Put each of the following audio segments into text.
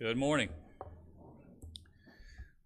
Good morning.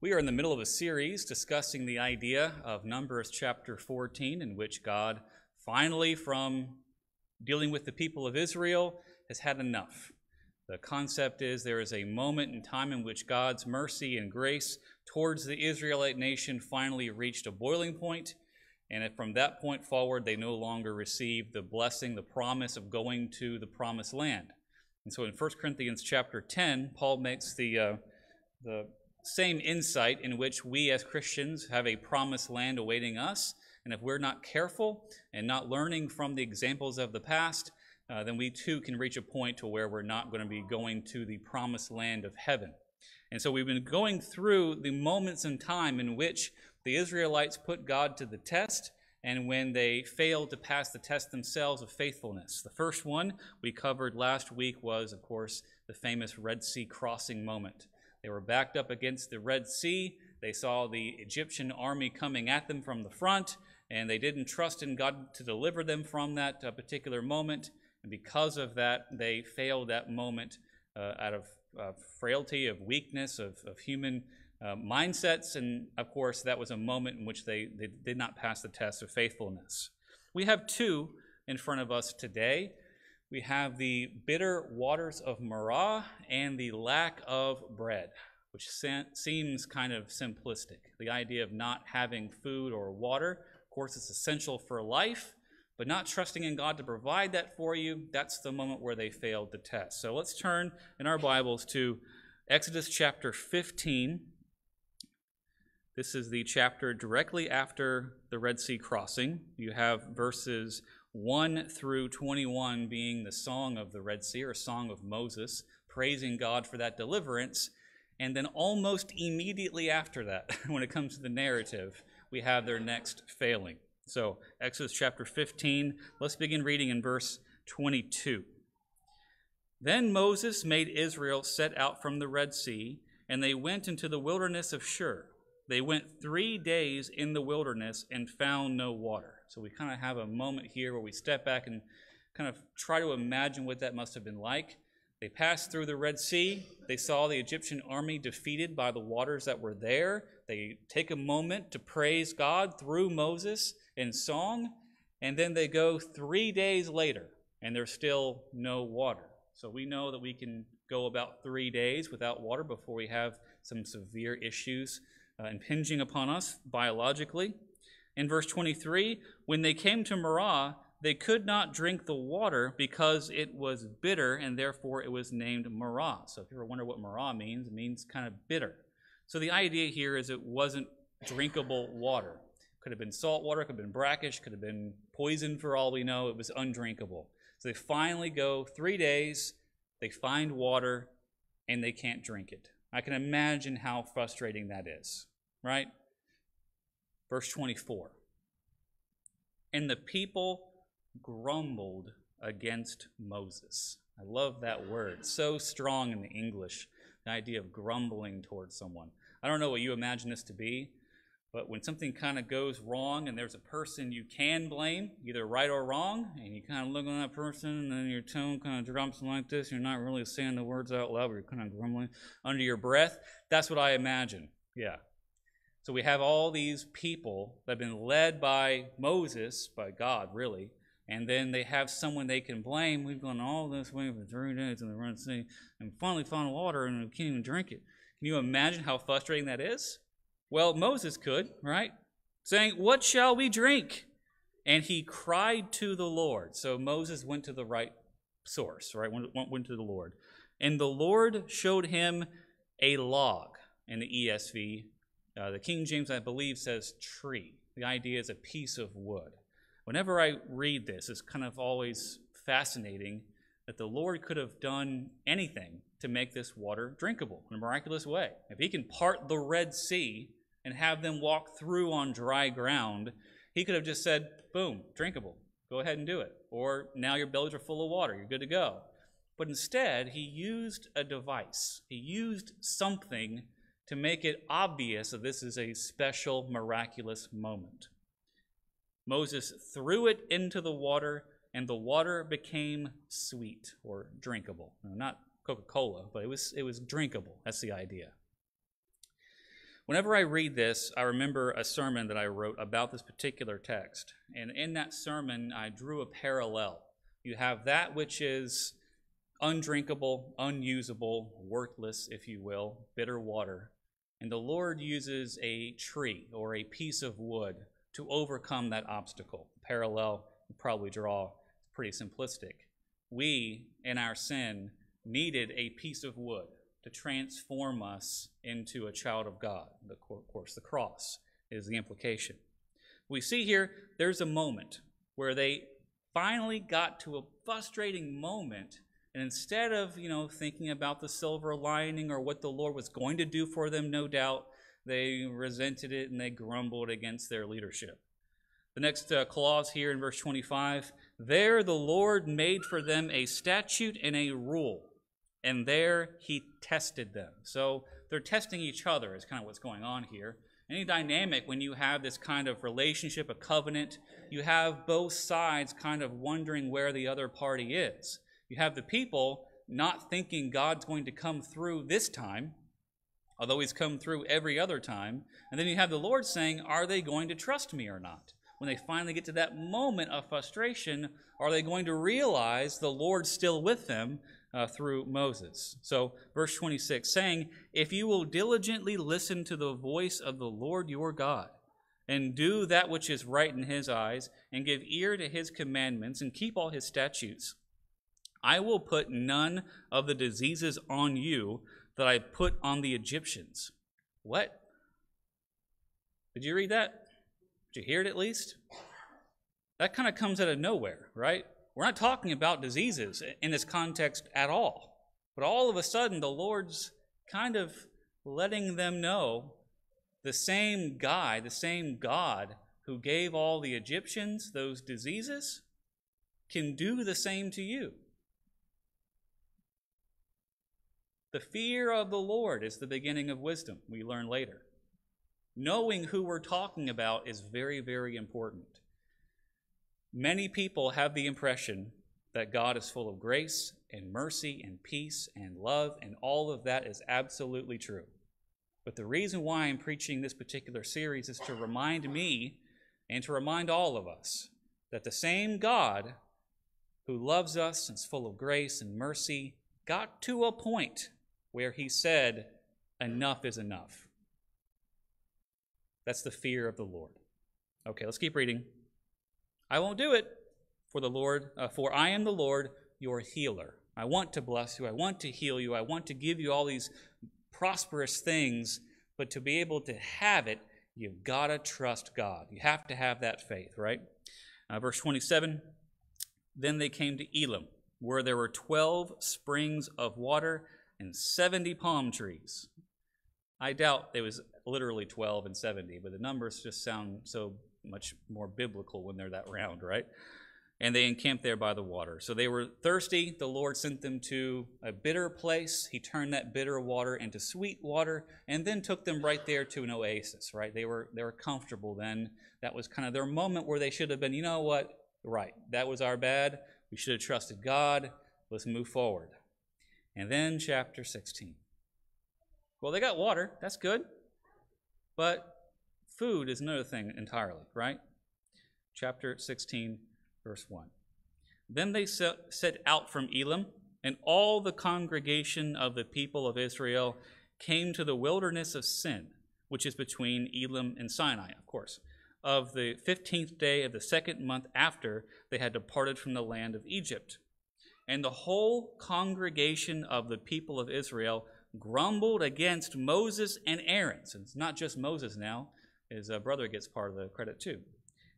We are in the middle of a series discussing the idea of Numbers chapter 14, in which God finally, from dealing with the people of Israel, has had enough. The concept is there is a moment in time in which God's mercy and grace towards the Israelite nation finally reached a boiling point, and from that point forward, they no longer receive the blessing, the promise of going to the promised land. And so in 1 Corinthians chapter 10, Paul makes the same insight in which we as Christians have a promised land awaiting us. And if we're not careful and not learning from the examples of the past, then we too can reach a point to where we're not going to be going to the promised land of heaven. And so we've been going through the moments in time in which the Israelites put God to the test, and when they failed to pass the test themselves of faithfulness. The first one we covered last week was, of course, the famous Red Sea crossing moment. They were backed up against the Red Sea. They saw the Egyptian army coming at them from the front, and they didn't trust in God to deliver them from that particular moment. And because of that, they failed that moment out of frailty, of weakness, of human mindsets, and of course that was a moment in which they did not pass the test of faithfulness. We have two in front of us today. We have the bitter waters of Marah and the lack of bread, which seems kind of simplistic. The idea of not having food or water, of course it's essential for life, but not trusting in God to provide that for you, that's the moment where they failed the test. So let's turn in our Bibles to Exodus chapter 15. This is the chapter directly after the Red Sea crossing. You have verses 1 through 21 being the song of the Red Sea, or song of Moses, praising God for that deliverance. And then almost immediately after that, when it comes to the narrative, we have their next failing. So Exodus chapter 15, let's begin reading in verse 22. Then Moses made Israel set out from the Red Sea, and they went into the wilderness of Shur. They went 3 days in the wilderness and found no water. So we kind of have a moment here where we step back and kind of try to imagine what that must have been like. They passed through the Red Sea. They saw the Egyptian army defeated by the waters that were there. They take a moment to praise God through Moses in song, and then they go 3 days later, and there's still no water. So we know that we can go about 3 days without water before we have some severe issues impinging upon us biologically. In verse 23, when they came to Marah, they could not drink the water because it was bitter, and therefore it was named Marah. So if you ever wonder what Marah means, it means kind of bitter. So the idea here is it wasn't drinkable water. Could have been salt water, could have been brackish, could have been poison for all we know. It was undrinkable. So they finally go 3 days, they find water, and they can't drink it. I can imagine how frustrating that is, right? Verse 24. And the people grumbled against Moses. I love that word. So strong in the English, the idea of grumbling towards someone. I don't know what you imagine this to be, but when something kind of goes wrong and there's a person you can blame, either right or wrong, and you kind of look at that person and then your tone kind of drops like this, you're not really saying the words out loud, but you're kind of grumbling under your breath. That's what I imagine. Yeah. So we have all these people that have been led by Moses, by God really, and then they have someone they can blame. We've gone all this way for 3 days in the Red Sea and finally found water and we can't even drink it. Can you imagine how frustrating that is? Well, Moses could, right? Saying, "What shall we drink?" And he cried to the Lord. So Moses went to the right source, right? Went to the Lord. And the Lord showed him a log in the ESV. The King James, I believe, says tree. The idea is a piece of wood. Whenever I read this, it's kind of always fascinating that the Lord could have done anything to make this water drinkable in a miraculous way. If he can part the Red Sea and have them walk through on dry ground, he could have just said, boom, drinkable. Go ahead and do it. Or now your bellies are full of water. You're good to go. But instead, he used a device. He used something to make it obvious that this is a special, miraculous moment. Moses threw it into the water, and the water became sweet or drinkable. Now, not Coca-Cola, but it was drinkable. That's the idea. Whenever I read this, I remember a sermon that I wrote about this particular text. And in that sermon, I drew a parallel. You have that which is undrinkable, unusable, worthless, if you will, bitter water. And the Lord uses a tree or a piece of wood to overcome that obstacle. The parallel you probably draw is pretty simplistic. We, in our sin, needed a piece of wood to transform us into a child of God. Of course, the cross is the implication. We see here, there's a moment where they finally got to a frustrating moment, and instead of, thinking about the silver lining or what the Lord was going to do for them, no doubt, they resented it and they grumbled against their leadership. The next clause here in verse 25, there the Lord made for them a statute and a rule, and there he tested them. So they're testing each other is kind of what's going on here. Any dynamic, when you have this kind of relationship, a covenant, you have both sides kind of wondering where the other party is. You have the people not thinking God's going to come through this time, although he's come through every other time. And then you have the Lord saying, are they going to trust me or not? When they finally get to that moment of frustration, are they going to realize the Lord's still with them through Moses? So verse 26, saying, if you will diligently listen to the voice of the Lord your God, and do that which is right in his eyes, and give ear to his commandments, and keep all his statutes, I will put none of the diseases on you that I put on the Egyptians. What? Did you read that? Did you hear it at least? That kind of comes out of nowhere, right? We're not talking about diseases in this context at all. But all of a sudden, the Lord's kind of letting them know the same guy, the same God who gave all the Egyptians those diseases can do the same to you. The fear of the Lord is the beginning of wisdom, we learn later. Knowing who we're talking about is very, very important. Many people have the impression that God is full of grace and mercy and peace and love, and all of that is absolutely true. But the reason why I'm preaching this particular series is to remind me and to remind all of us that the same God who loves us and is full of grace and mercy got to a point where he said, enough is enough. That's the fear of the Lord. Okay, let's keep reading. I won't do it for I am the Lord, your healer. I want to bless you. I want to heal you. I want to give you all these prosperous things, but to be able to have it, you've got to trust God. You have to have that faith, right? Verse 27, then they came to Elim, where there were 12 springs of water and 70 palm trees. I doubt it was literally 12 and 70, but the numbers just sound so much more biblical when they're that round, right? And they encamped there by the water. So they were thirsty. The Lord sent them to a bitter place. He turned that bitter water into sweet water and then took them right there to an oasis, right? They were comfortable then. That was kind of their moment where they should have been, you know what? Right, that was our bad. We should have trusted God. Let's move forward. And then chapter 16. Well, they got water. That's good. But food is another thing entirely, right? Chapter 16, verse 1. Then they set out from Elim, and all the congregation of the people of Israel came to the wilderness of Sin, which is between Elim and Sinai, of course, of the 15th day of the second month after they had departed from the land of Egypt. And the whole congregation of the people of Israel grumbled against Moses and Aaron. So it's not just Moses now. His brother gets part of the credit too,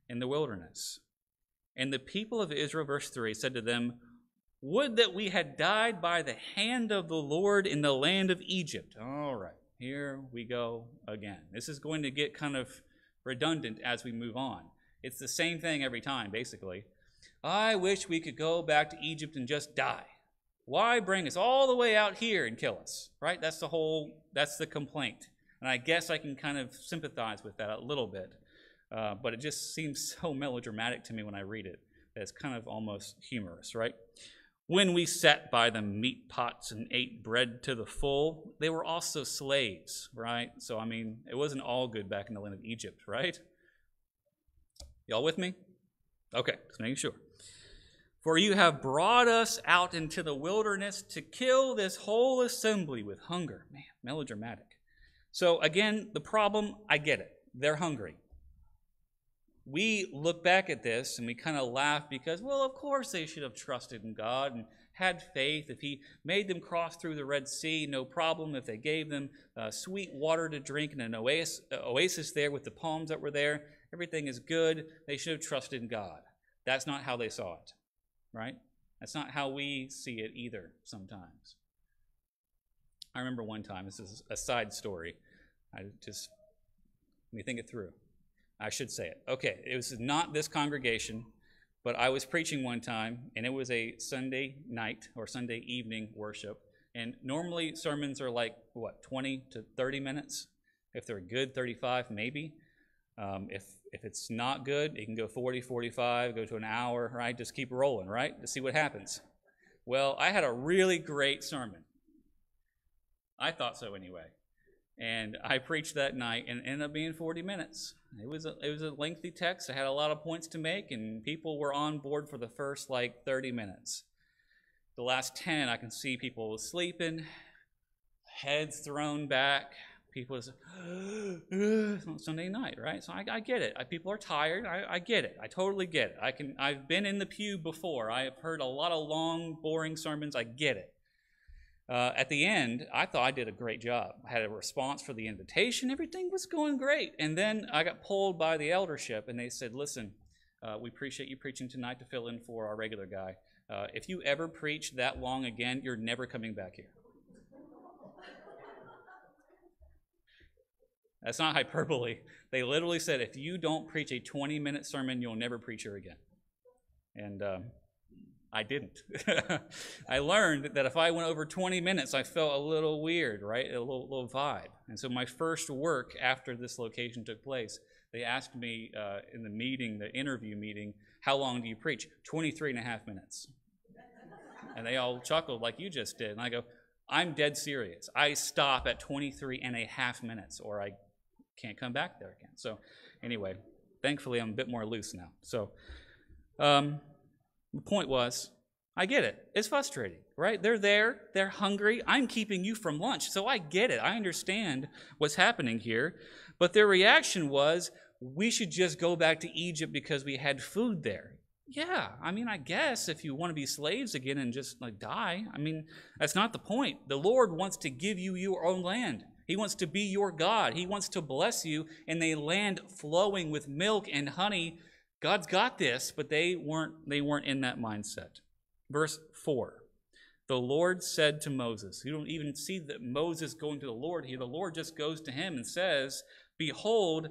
in the wilderness. And the people of Israel, verse 3, said to them, would that we had died by the hand of the Lord in the land of Egypt. All right, here we go again. This is going to get kind of redundant as we move on. It's the same thing every time, basically. I wish we could go back to Egypt and just die. Why bring us all the way out here and kill us, right? That's the complaint. And I guess I can kind of sympathize with that a little bit. But it just seems so melodramatic to me when I read it. That it's kind of almost humorous, right? When we sat by the meat pots and ate bread to the full, they were also slaves, right? So, I mean, it wasn't all good back in the land of Egypt, right? Y'all with me? Okay, just making sure. For you have brought us out into the wilderness to kill this whole assembly with hunger. Man, melodramatic. So again, the problem, I get it. They're hungry. We look back at this and we kind of laugh because, well, of course they should have trusted in God and had faith. If he made them cross through the Red Sea, no problem. If they gave them sweet water to drink and an oasis there with the palms that were there, everything is good. They should have trusted in God. That's not how they saw it, right? That's not how we see it either sometimes. I remember one time, this is a side story. Let me think it through. I should say it. Okay, it was not this congregation, but I was preaching one time, and it was a Sunday night or Sunday evening worship. And normally sermons are like, 20 to 30 minutes? If they're good, 35 maybe. If it's not good, it can go 40, 45, go to an hour, right? Just keep rolling, right? To see what happens. Well, I had a really great sermon. I thought so anyway. And I preached that night, and it ended up being 40 minutes. It was a lengthy text. I had a lot of points to make, and people were on board for the first 30 minutes. The last 10, I can see people sleeping, heads thrown back. People is on Sunday night, right? So I get it. People are tired. I get it. I totally get it. I've been in the pew before. I have heard a lot of long, boring sermons. I get it. At the end, I thought I did a great job. I had a response for the invitation. Everything was going great. And then I got pulled by the eldership, and they said, listen, we appreciate you preaching tonight to fill in for our regular guy. If you ever preach that long again, you're never coming back here. That's not hyperbole. They literally said, if you don't preach a 20-minute sermon, you'll never preach here again. And I didn't. I learned that if I went over 20 minutes, I felt a little weird, right? A little vibe. And so my first work after this location took place, they asked me in the meeting, the interview meeting, how long do you preach? 23 and a half minutes. And they all chuckled like you just did. And I go, I'm dead serious. I stop at 23 and a half minutes, or I can't come back there again. So anyway, thankfully I'm a bit more loose now. So the point was, I get it. It's frustrating, right? They're there. They're hungry. I'm keeping you from lunch. So I get it. I understand what's happening here. But their reaction was, we should just go back to Egypt because we had food there. Yeah, I mean, I guess if you want to be slaves again and just die, I mean, that's not the point. The Lord wants to give you your own land. He wants to be your God. He wants to bless you in a land flowing with milk and honey. God's got this, but they weren't in that mindset. Verse 4, the Lord said to Moses, you don't even see that Moses going to the Lord here. The Lord just goes to him and says, behold,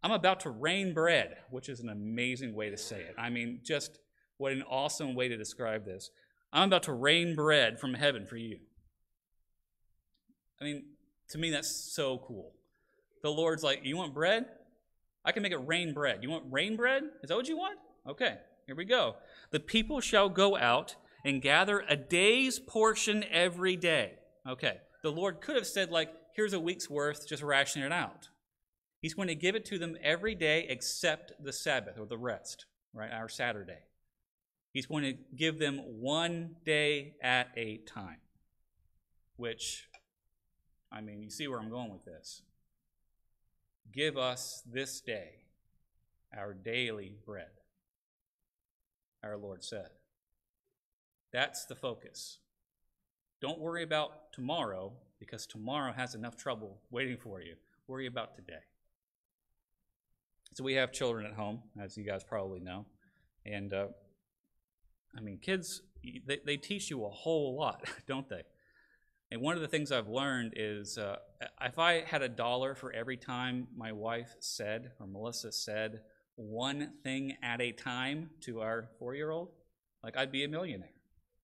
I'm about to rain bread, which is an amazing way to say it. I mean, just what an awesome way to describe this. I'm about to rain bread from heaven for you. I mean, to me, that's so cool. The Lord's like, you want bread? I can make it rain bread. You want rain bread? Is that what you want? Okay, here we go. The people shall go out and gather a day's portion every day. Okay, the Lord could have said, here's a week's worth, just ration it out. He's going to give it to them every day except the Sabbath or the rest, right, our Saturday. He's going to give them 1 day at a time, which, I mean, you see where I'm going with this. Give us this day our daily bread, our Lord said. That's the focus. Don't worry about tomorrow, because tomorrow has enough trouble waiting for you. Worry about today. So we have children at home, as you guys probably know. And, kids, they teach you a whole lot, don't they? And one of the things I've learned is if I had $1 for every time my wife said, or Melissa said, one thing at a time to our 4-year-old, I'd be a millionaire.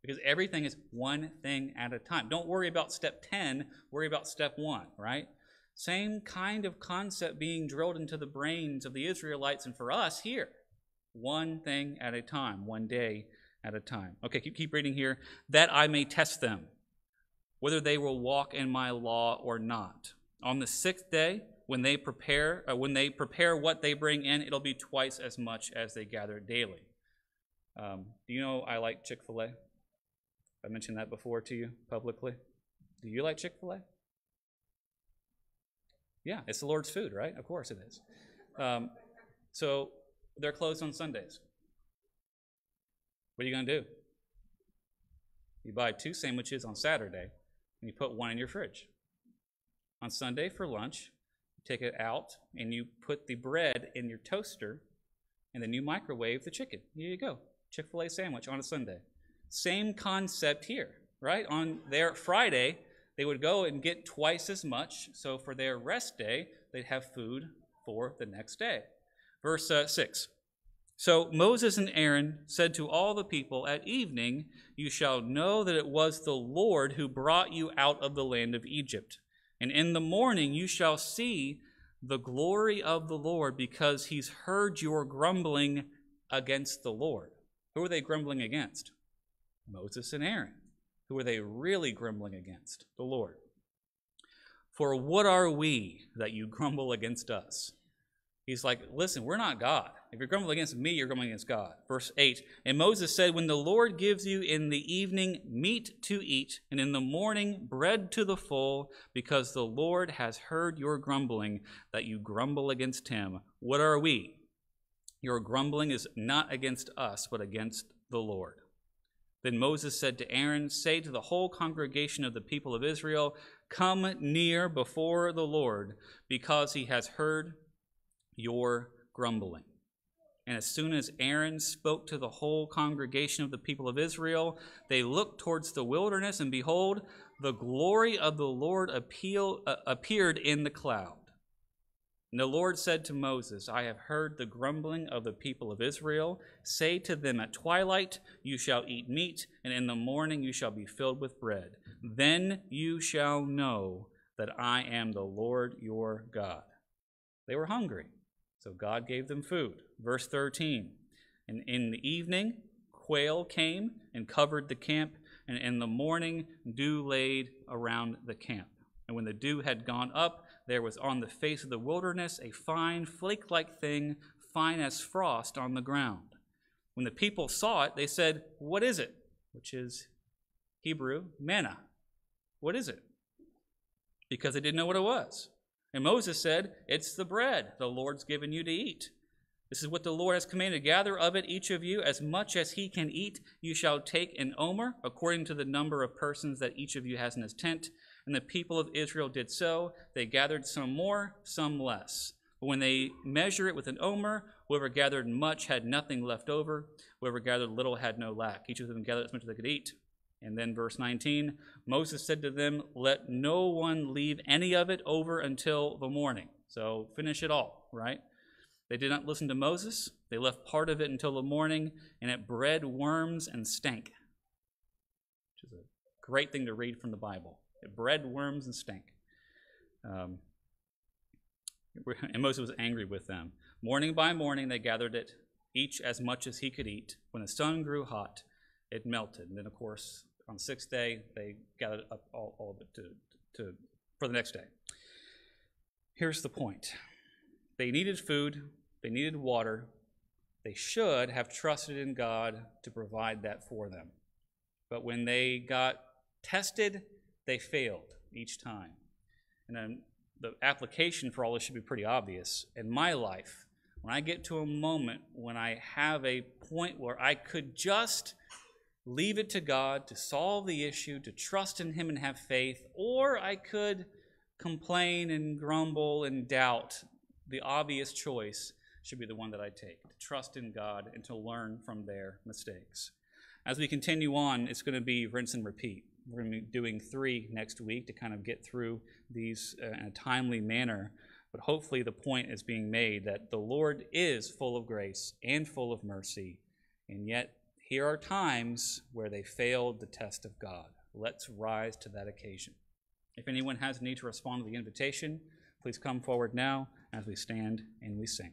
Because everything is one thing at a time. Don't worry about step 10, worry about step 1, right? Same kind of concept being drilled into the brains of the Israelites and for us here. One thing at a time, 1 day at a time. Okay, keep reading here. That I may test them, whether they will walk in my law or not. On the sixth day, when they prepare what they bring in, it'll be twice as much as they gather daily. Do you know I like Chick-fil-A? I mentioned that before to you publicly. Do you like Chick-fil-A? Yeah, it's the Lord's food, right? Of course it is. So they're closed on Sundays. What are you going to do? You buy 2 sandwiches on Saturday, and you put 1 in your fridge. On Sunday for lunch, you take it out, and you put the bread in your toaster, and then you microwave the chicken. Here you go. Chick-fil-A sandwich on a Sunday. Same concept here, right? On their Friday, they would go and get twice as much. So for their rest day, they'd have food for the next day. Verse 6. So Moses and Aaron said to all the people, at evening you shall know that it was the Lord who brought you out of the land of Egypt. And in the morning you shall see the glory of the Lord, because he's heard your grumbling against the Lord. Who are they grumbling against? Moses and Aaron. Who are they really grumbling against? The Lord. For what are we that you grumble against us? He's like, listen, we're not God. If you're grumbling against me, you're grumbling against God. Verse 8, and Moses said, when the Lord gives you in the evening meat to eat, and in the morning bread to the full, because the Lord has heard your grumbling, that you grumble against him. What are we? Your grumbling is not against us, but against the Lord. Then Moses said to Aaron, say to the whole congregation of the people of Israel, come near before the Lord, because he has heard your grumbling. And as soon as Aaron spoke to the whole congregation of the people of Israel, they looked towards the wilderness, and behold, the glory of the Lord appeared in the cloud. And the Lord said to Moses, I have heard the grumbling of the people of Israel. Say to them, at twilight you shall eat meat, and in the morning you shall be filled with bread. Then you shall know that I am the Lord your God. They were hungry, so God gave them food. Verse 13, and in the evening quail came and covered the camp, and in the morning dew laid around the camp. And when the dew had gone up, there was on the face of the wilderness a fine flake-like thing, fine as frost on the ground. When the people saw it, they said, what is it? Which is Hebrew, manna. What is it? Because they didn't know what it was. And Moses said, it's the bread the Lord's given you to eat. This is what the Lord has commanded. Gather of it, each of you, as much as he can eat. You shall take an omer, according to the number of persons that each of you has in his tent. And the people of Israel did so. They gathered some more, some less. But when they measure it with an omer, whoever gathered much had nothing left over. Whoever gathered little had no lack. Each of them gathered as much as they could eat. And then verse 19, Moses said to them, let no one leave any of it over until the morning. So finish it all, right? They did not listen to Moses. They left part of it until the morning, and it bred worms and stank. Which is a great thing to read from the Bible. It bred worms and stank. And Moses was angry with them. Morning by morning they gathered it, each as much as he could eat. When the sun grew hot, it melted. And then, of course, on the 6th day, they gathered up all of it for the next day. Here's the point. They needed food. They needed water. They should have trusted in God to provide that for them. But when they got tested, they failed each time. And then the application for all this should be pretty obvious. In my life, when I get to a moment when I have a point where I could just leave it to God to solve the issue, to trust in him and have faith, or I could complain and grumble and doubt, the obvious choice should be the one that I take, to trust in God and to learn from their mistakes. As we continue on, it's going to be rinse and repeat. We're going to be doing 3 next week to kind of get through these in a timely manner. But hopefully the point is being made that the Lord is full of grace and full of mercy. And yet here are times where they failed the test of God. Let's rise to that occasion. If anyone has a need to respond to the invitation, please come forward now as we stand and we sing.